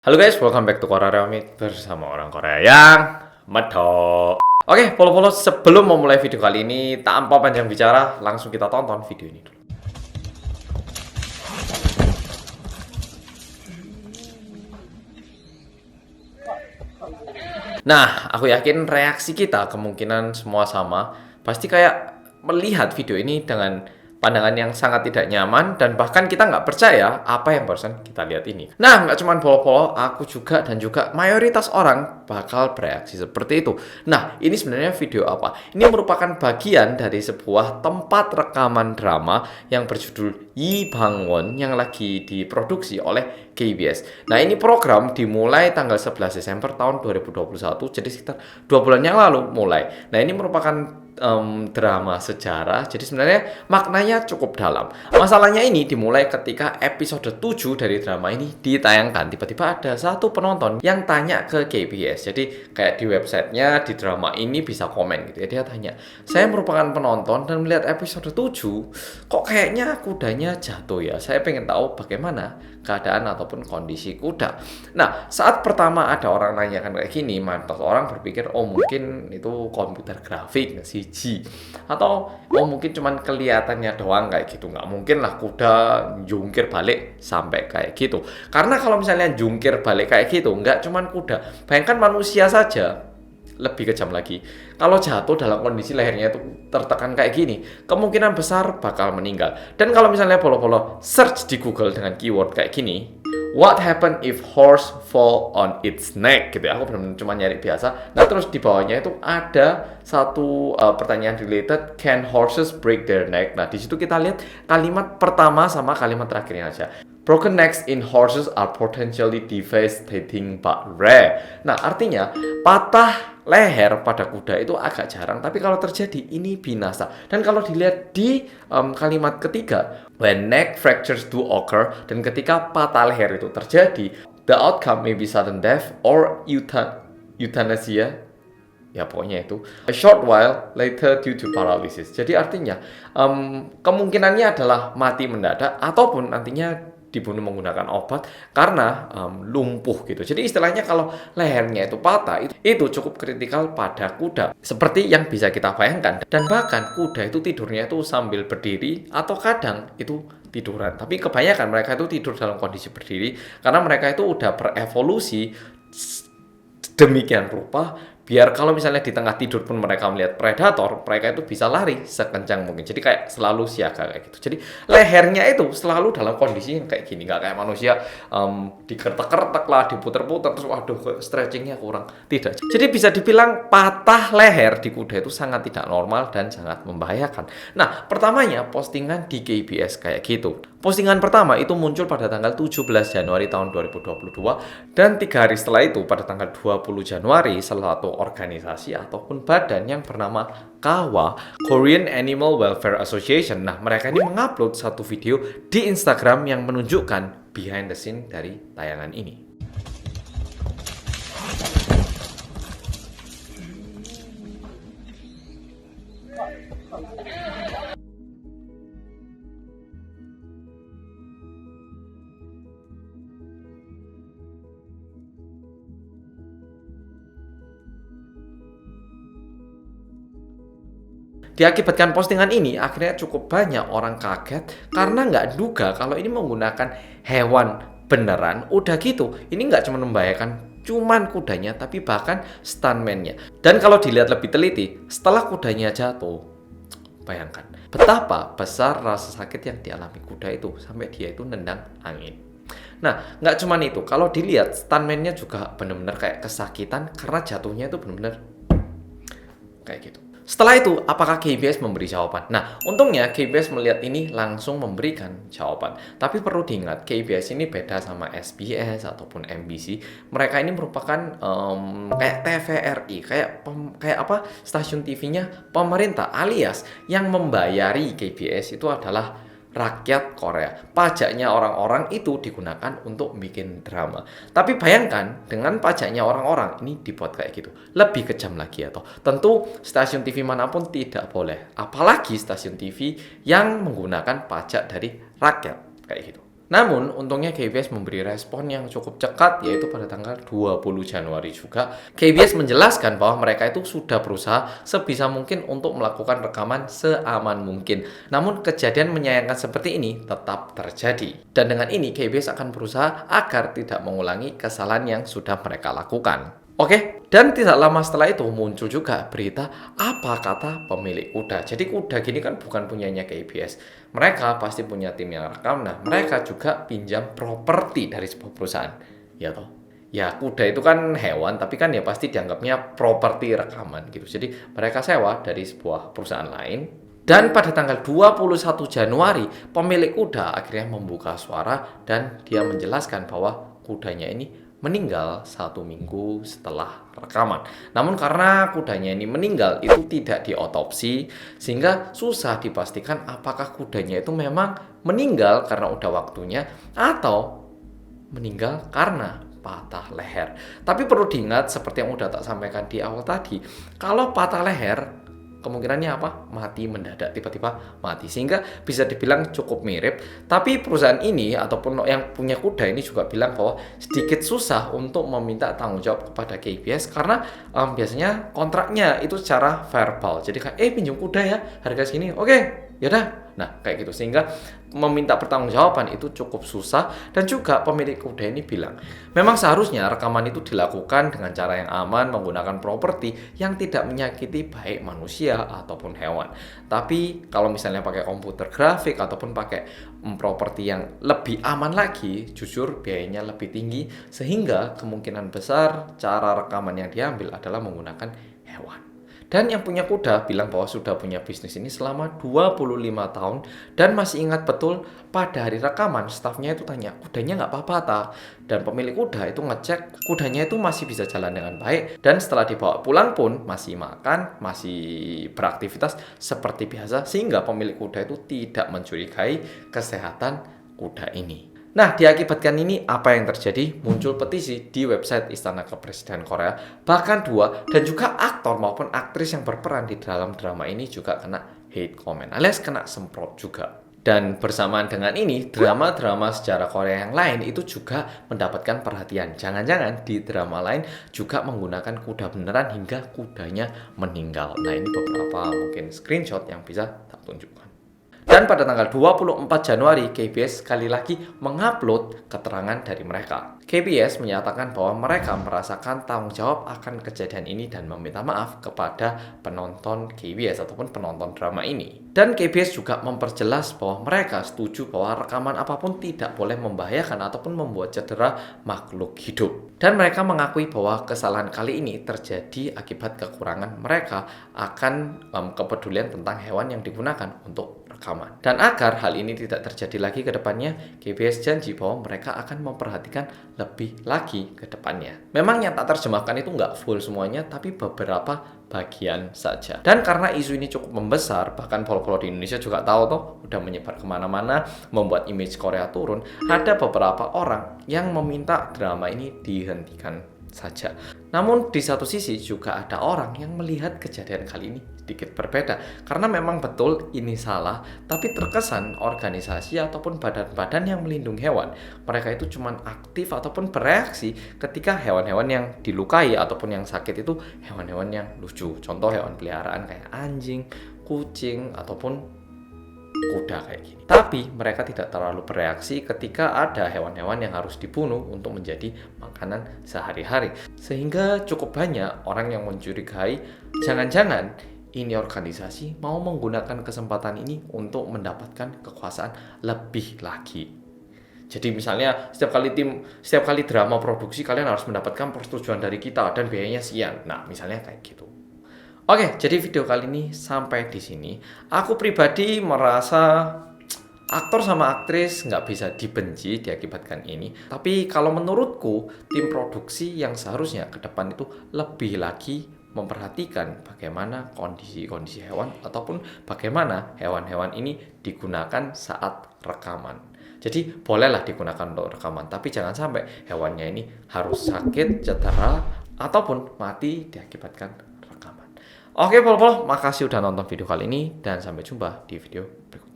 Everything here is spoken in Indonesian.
Halo guys, welcome back to Korea Remit bersama orang Korea yang medok. Oke, follow-follow sebelum memulai video kali ini, tanpa panjang bicara, langsung kita tonton video ini dulu. Nah, aku yakin reaksi kita kemungkinan semua sama. Pasti kayak melihat video ini dengan pandangan yang sangat tidak nyaman dan bahkan kita nggak percaya apa yang barusan kita lihat ini. Nah, nggak cuma follow-follow, aku juga dan juga mayoritas orang bakal bereaksi seperti itu. Nah, ini sebenarnya video apa? Ini merupakan bagian dari sebuah tempat rekaman drama yang berjudul Yi Bang-won yang lagi diproduksi oleh KBS. Nah, ini program dimulai tanggal 11 Desember tahun 2021, jadi sekitar 2 bulan yang lalu mulai. Nah, ini merupakan drama sejarah, jadi sebenarnya maknanya cukup dalam. Masalahnya ini dimulai ketika episode 7 dari drama ini ditayangkan. Tiba-tiba ada satu penonton yang tanya ke KBS. Jadi kayak di websitenya di drama ini bisa komen gitu ya. Dia tanya, saya merupakan penonton dan melihat episode 7, kok kayaknya kudanya jatuh ya. Saya pengen tahu bagaimana keadaan ataupun kondisi kuda. Nah, saat pertama ada orang nanyakan kayak gini, mantas orang berpikir, oh mungkin itu komputer grafik, CG, atau oh mungkin cuman kelihatannya doang kayak gitu. Nggak mungkin lah kuda jungkir balik sampai kayak gitu. Karena kalau misalnya jungkir balik kayak gitu, nggak cuman kuda, bayangkan manusia saja lebih kejam lagi. Kalau jatuh dalam kondisi lehernya itu tertekan kayak gini, kemungkinan besar bakal meninggal. Dan kalau misalnya follow search di Google dengan keyword kayak gini, what happen if horse fall on its neck gitu ya. Aku benar-benar cuma nyari biasa. Nah, terus di bawahnya itu ada satu pertanyaan related, can horses break their neck? Nah, di situ kita lihat kalimat pertama sama kalimat terakhirnya aja. Broken necks in horses are potentially devastating but rare. Nah, artinya patah leher pada kuda itu agak jarang, tapi kalau terjadi ini binasa. Dan kalau dilihat di kalimat ketiga, when neck fractures do occur, dan ketika patah leher itu terjadi, the outcome may be sudden death or euthanasia. Ya pokoknya itu a short while later due to paralysis. Jadi artinya kemungkinannya adalah mati mendadak ataupun nantinya dibunuh menggunakan obat karena lumpuh gitu. Jadi istilahnya kalau lehernya itu patah itu cukup kritikal pada kuda. Seperti yang bisa kita bayangkan. Dan bahkan kuda itu tidurnya itu sambil berdiri atau kadang itu tiduran. Tapi kebanyakan mereka itu tidur dalam kondisi berdiri karena mereka itu udah berevolusi demikian rupa biar kalau misalnya di tengah tidur pun mereka melihat predator, mereka itu bisa lari sekencang mungkin. Jadi kayak selalu siaga kayak gitu. Jadi lehernya itu selalu dalam kondisi yang kayak gini, nggak kayak manusia dikertek-kertek lah, diputer-puter terus waduh stretchingnya kurang. Tidak. Jadi bisa dibilang patah leher di kuda itu sangat tidak normal dan sangat membahayakan. Nah, pertamanya postingan di KBS kayak gitu. Postingan pertama itu muncul pada tanggal 17 Januari tahun 2022 dan 3 hari setelah itu pada tanggal 20 Januari salah satu organisasi ataupun badan yang bernama KAWA, Korean Animal Welfare Association. Nah, mereka ini mengupload satu video di Instagram yang menunjukkan behind the scene dari tayangan ini. Diakibatkan postingan ini, akhirnya cukup banyak orang kaget karena nggak duga kalau ini menggunakan hewan beneran. Udah gitu, ini nggak cuma membahayakan cuman kudanya, tapi bahkan stuntman-nya. Dan kalau dilihat lebih teliti, setelah kudanya jatuh, bayangkan betapa besar rasa sakit yang dialami kuda itu sampai dia itu nendang angin. Nah, nggak cuman itu, kalau dilihat stuntman-nya juga bener-bener kayak kesakitan karena jatuhnya itu bener-bener kayak gitu. Setelah itu, apakah KBS memberi jawaban? Nah, untungnya KBS melihat ini langsung memberikan jawaban. Tapi perlu diingat, KBS ini beda sama SBS ataupun MBC. Mereka ini merupakan kayak TVRI, kayak apa? Stasiun TV-nya pemerintah, alias yang membayari KBS itu adalah rakyat Korea. Pajaknya orang-orang itu digunakan untuk bikin drama. Tapi bayangkan dengan pajaknya orang-orang ini dibuat kayak gitu. Lebih kejam lagi atau tentu stasiun TV manapun tidak boleh. Apalagi stasiun TV yang menggunakan pajak dari rakyat kayak gitu. Namun, untungnya KBS memberi respon yang cukup cepat, yaitu pada tanggal 20 Januari juga. KBS menjelaskan bahwa mereka itu sudah berusaha sebisa mungkin untuk melakukan rekaman seaman mungkin. Namun, kejadian menyayangkan seperti ini tetap terjadi. Dan dengan ini, KBS akan berusaha agar tidak mengulangi kesalahan yang sudah mereka lakukan. Oke, dan tidak lama setelah itu muncul juga berita apa kata pemilik kuda. Jadi kuda gini kan bukan punyanya KBS. Mereka pasti punya tim yang rekam. Nah, mereka juga pinjam properti dari sebuah perusahaan. Ya toh. Ya, kuda itu kan hewan, tapi kan ya pasti dianggapnya properti rekaman gitu. Jadi mereka sewa dari sebuah perusahaan lain. Dan pada tanggal 21 Januari, pemilik kuda akhirnya membuka suara dan dia menjelaskan bahwa kudanya ini meninggal 1 minggu setelah rekaman. Namun karena kudanya ini meninggal itu tidak diotopsi, sehingga susah dipastikan apakah kudanya itu memang meninggal karena udah waktunya atau meninggal karena patah leher. Tapi perlu diingat seperti yang udah tak sampaikan di awal tadi, kalau patah leher kemungkinannya apa? Mati mendadak, tiba-tiba mati. Sehingga bisa dibilang cukup mirip. Tapi perusahaan ini ataupun yang punya kuda ini juga bilang bahwa sedikit susah untuk meminta tanggung jawab kepada KBS karena biasanya kontraknya itu secara verbal. Jadi kayak pinjam kuda ya, harga segini. Oke, yaudah. Nah, kayak gitu. Sehingga meminta pertanggungjawaban itu cukup susah. Dan juga pemilik kuda ini bilang, memang seharusnya rekaman itu dilakukan dengan cara yang aman, menggunakan properti yang tidak menyakiti baik manusia ataupun hewan. Tapi kalau misalnya pakai komputer grafik ataupun pakai properti yang lebih aman lagi, jujur biayanya lebih tinggi. Sehingga kemungkinan besar cara rekaman yang diambil adalah menggunakan hewan. Dan yang punya kuda bilang bahwa sudah punya bisnis ini selama 25 tahun dan masih ingat betul pada hari rekaman stafnya itu tanya, kudanya nggak apa-apa tak? Dan pemilik kuda itu ngecek kudanya itu masih bisa jalan dengan baik dan setelah dibawa pulang pun masih makan, masih beraktivitas seperti biasa sehingga pemilik kuda itu tidak mencurigai kesehatan kuda ini. Nah, diakibatkan ini apa yang terjadi? Muncul petisi di website Istana Kepresiden Korea. Bahkan 2 dan juga aktor maupun aktris yang berperan di dalam drama ini juga kena hate comment alias kena semprot juga. Dan bersamaan dengan ini, drama-drama sejarah Korea yang lain itu juga mendapatkan perhatian. Jangan-jangan di drama lain juga menggunakan kuda beneran hingga kudanya meninggal. Nah, ini beberapa mungkin screenshot yang bisa tak tunjukkan. Dan pada tanggal 24 Januari, KBS sekali lagi mengupload keterangan dari mereka. KBS menyatakan bahwa mereka merasakan tanggung jawab akan kejadian ini dan meminta maaf kepada penonton KBS ataupun penonton drama ini. Dan KBS juga memperjelas bahwa mereka setuju bahwa rekaman apapun tidak boleh membahayakan ataupun membuat cedera makhluk hidup. Dan mereka mengakui bahwa kesalahan kali ini terjadi akibat kekurangan mereka akan kepedulian tentang hewan yang digunakan untuk rekaman. Dan agar hal ini tidak terjadi lagi ke depannya, KBS janji bahwa mereka akan memperhatikan lebih lagi ke depannya. Memang yang tak terjemahkan itu nggak full semuanya, tapi beberapa bagian saja. Dan karena isu ini cukup membesar, bahkan polo-polo di Indonesia juga tahu toh, udah menyebar kemana-mana, membuat image Korea turun, ada beberapa orang yang meminta drama ini dihentikan saja. Namun di satu sisi juga ada orang yang melihat kejadian kali ini sedikit berbeda karena memang betul ini salah, tapi terkesan organisasi ataupun badan-badan yang melindungi hewan mereka itu cuman aktif ataupun bereaksi ketika hewan-hewan yang dilukai ataupun yang sakit itu hewan-hewan yang lucu. Contoh hewan peliharaan kayak anjing, kucing ataupun kuda kayak gini. Tapi mereka tidak terlalu bereaksi ketika ada hewan-hewan yang harus dibunuh untuk menjadi makanan sehari-hari. Sehingga cukup banyak orang yang mencurigai jangan-jangan ini organisasi mau menggunakan kesempatan ini untuk mendapatkan kekuasaan lebih lagi. Jadi misalnya setiap kali drama produksi kalian harus mendapatkan persetujuan dari kita dan biayanya sekian. Nah, misalnya kayak gitu. Oke, jadi video kali ini sampai di sini. Aku pribadi merasa aktor sama aktris nggak bisa dibenci diakibatkan ini. Tapi kalau menurutku, tim produksi yang seharusnya ke depan itu lebih lagi memperhatikan bagaimana kondisi-kondisi hewan ataupun bagaimana hewan-hewan ini digunakan saat rekaman. Jadi bolehlah digunakan untuk rekaman, tapi jangan sampai hewannya ini harus sakit, cedera, ataupun mati diakibatkan rekaman. Oke, pol-pol, makasih udah nonton video kali ini dan sampai jumpa di video berikutnya.